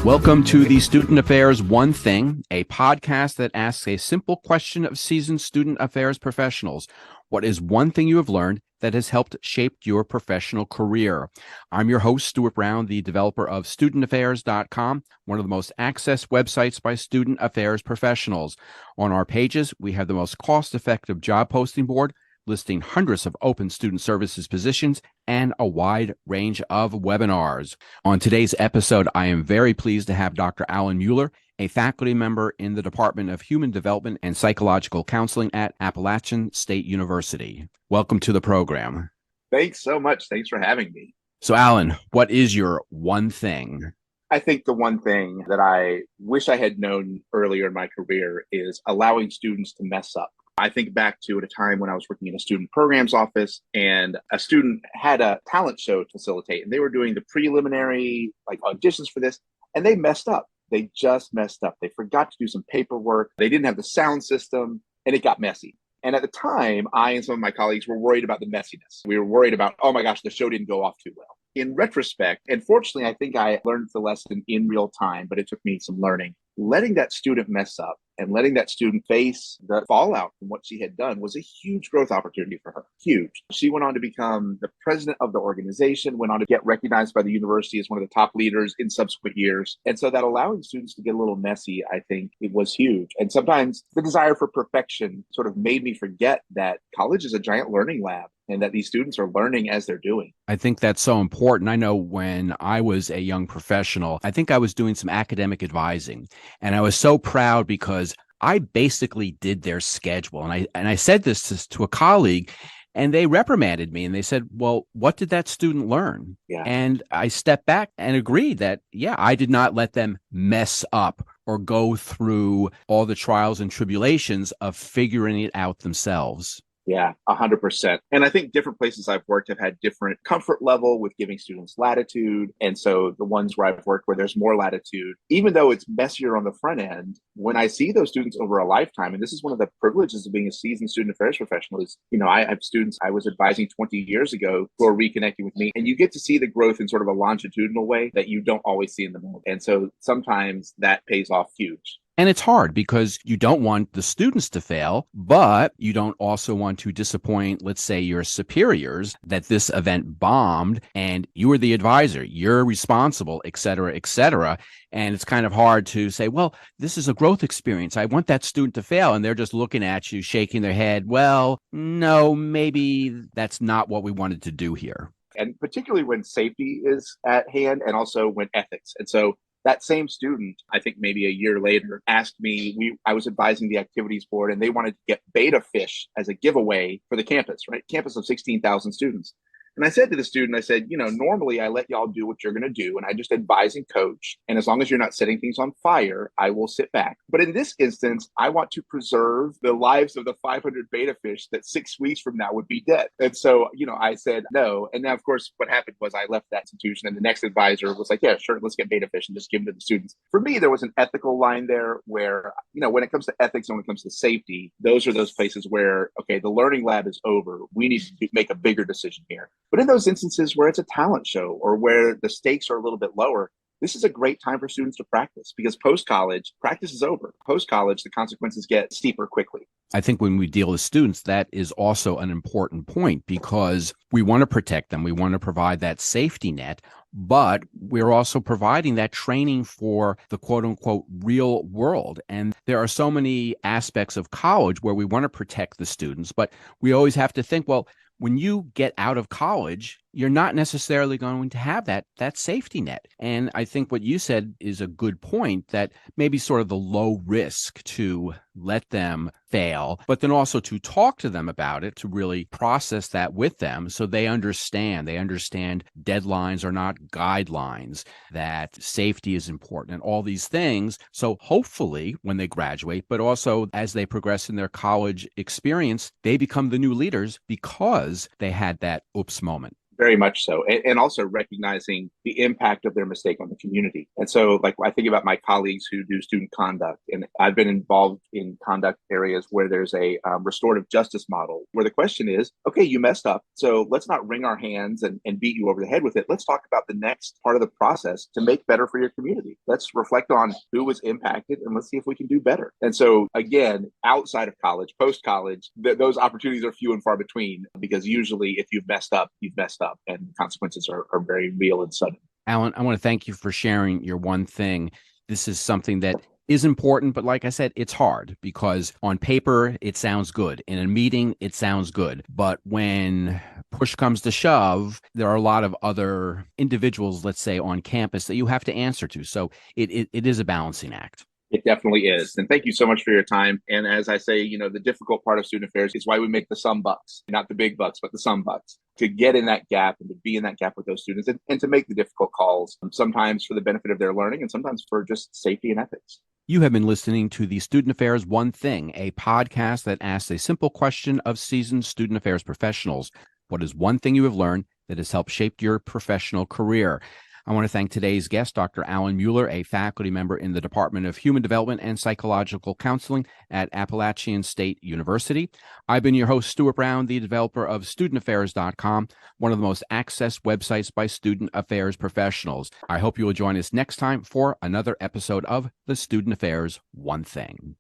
Welcome to the Student Affairs One Thing, a podcast that asks a simple question of seasoned student affairs professionals. What is one thing you have learned that has helped shape your professional career? I'm your host, Stuart Brown, the developer of studentaffairs.com, one of the most accessed websites by student affairs professionals. On our pages, we have the most cost-effective job posting board, listing hundreds of open student services positions and a wide range of webinars. On today's episode, I am very pleased to have Dr. Alan Mueller, a faculty member in the Department of Human Development and Psychological Counseling at Appalachian State University. Welcome to the program. Thanks so much. Thanks for having me. So, Alan, what is your one thing? I think the one thing that I wish I had known earlier in my career is allowing students to mess up. I think back to at a time when I was working in a student programs office and a student had a talent show to facilitate and they were doing the preliminary auditions for this and they messed up. They just messed up. They forgot to do some paperwork. They didn't have the sound system and it got messy. And at the time, I and some of my colleagues were worried about the messiness. We were worried about, oh my gosh, the show didn't go off too well. In retrospect, and fortunately, I think I learned the lesson in real time, but it took me some learning. Letting that student mess up and letting that student face the fallout from what she had done was a huge growth opportunity for her. Huge. She went on to become the president of the organization, went on to get recognized by the university as one of the top leaders in subsequent years. And so that allowing students to get a little messy, I think it was huge. And sometimes the desire for perfection sort of made me forget that college is a giant learning lab and that these students are learning as they're doing. I think that's so important. I know when I was a young professional, I think I was doing some academic advising, and I was so proud because I basically did their schedule. And I said this to a colleague, and they reprimanded me and they said, well, what did that student learn? Yeah. And I stepped back and agreed that, yeah, I did not let them mess up or go through all the trials and tribulations of figuring it out themselves. Yeah, 100%. And I think different places I've worked have had different comfort level with giving students latitude. And so the ones where I've worked where there's more latitude, even though it's messier on the front end, when I see those students over a lifetime, and this is one of the privileges of being a seasoned student affairs professional is, I have students I was advising 20 years ago who are reconnecting with me, and you get to see the growth in sort of a longitudinal way that you don't always see in the moment. And so sometimes that pays off huge. And it's hard because you don't want the students to fail, but you don't also want to disappoint, let's say, your superiors that this event bombed and you were the advisor, you're responsible, et cetera, et cetera. And it's kind of hard to say, well, this is a growth experience. I want that student to fail. And they're just looking at you, shaking their head. Well, no, maybe that's not what we wanted to do here. And particularly when safety is at hand and also when ethics. And so that same student, I think maybe a year later, asked me, I was advising the activities board and they wanted to get beta fish as a giveaway for the campus, right? Campus of 16,000 students. And I said to the student, I said, normally I let y'all do what you're going to do. And I just advise and coach. And as long as you're not setting things on fire, I will sit back. But in this instance, I want to preserve the lives of the 500 beta fish that 6 weeks from now would be dead. And so, I said no. And now, of course, what happened was I left that institution and the next advisor was like, yeah, sure, let's get beta fish and just give them to the students. For me, there was an ethical line there where, when it comes to ethics and when it comes to safety, those are those places where, okay, the learning lab is over. We need to make a bigger decision here. But in those instances where it's a talent show or where the stakes are a little bit lower, this is a great time for students to practice because post-college, practice is over. Post-college, the consequences get steeper quickly. I think when we deal with students, that is also an important point because we want to protect them. We want to provide that safety net, but we're also providing that training for the quote unquote real world. And there are so many aspects of college where we want to protect the students, but we always have to think, well, when you get out of college, you're not necessarily going to have that safety net. And I think what you said is a good point, that maybe sort of the low risk to let them fail, but then also to talk to them about it, to really process that with them so they understand. They understand deadlines are not guidelines, that safety is important and all these things. So hopefully when they graduate, but also as they progress in their college experience, they become the new leaders because they had that oops moment. Very much so. And also recognizing the impact of their mistake on the community. And so, like, I think about my colleagues who do student conduct, and I've been involved in conduct areas where there's a restorative justice model, where the question is, okay, you messed up. So let's not wring our hands and beat you over the head with it. Let's talk about the next part of the process to make better for your community. Let's reflect on who was impacted and let's see if we can do better. And so, again, outside of college, post-college, those opportunities are few and far between, because usually if you've messed up, you've messed up, and the consequences are very real and sudden. Alan, I want to thank you for sharing your one thing. This is something that is important, but like I said, it's hard because on paper, it sounds good. In a meeting, it sounds good. But when push comes to shove, there are a lot of other individuals, let's say, on campus that you have to answer to. So it is a balancing act. It definitely is. And thank you so much for your time. And as I say, the difficult part of student affairs is why we make the some bucks, not the big bucks, but the some bucks, to get in that gap and to be in that gap with those students and to make the difficult calls, sometimes for the benefit of their learning and sometimes for just safety and ethics. You have been listening to the Student Affairs One Thing, a podcast that asks a simple question of seasoned student affairs professionals. What is one thing you have learned that has helped shape your professional career? I want to thank today's guest, Dr. Alan Mueller, a faculty member in the Department of Human Development and Psychological Counseling at Appalachian State University. I've been your host, Stuart Brown, the developer of StudentAffairs.com, one of the most accessed websites by student affairs professionals. I hope you will join us next time for another episode of the Student Affairs One Thing.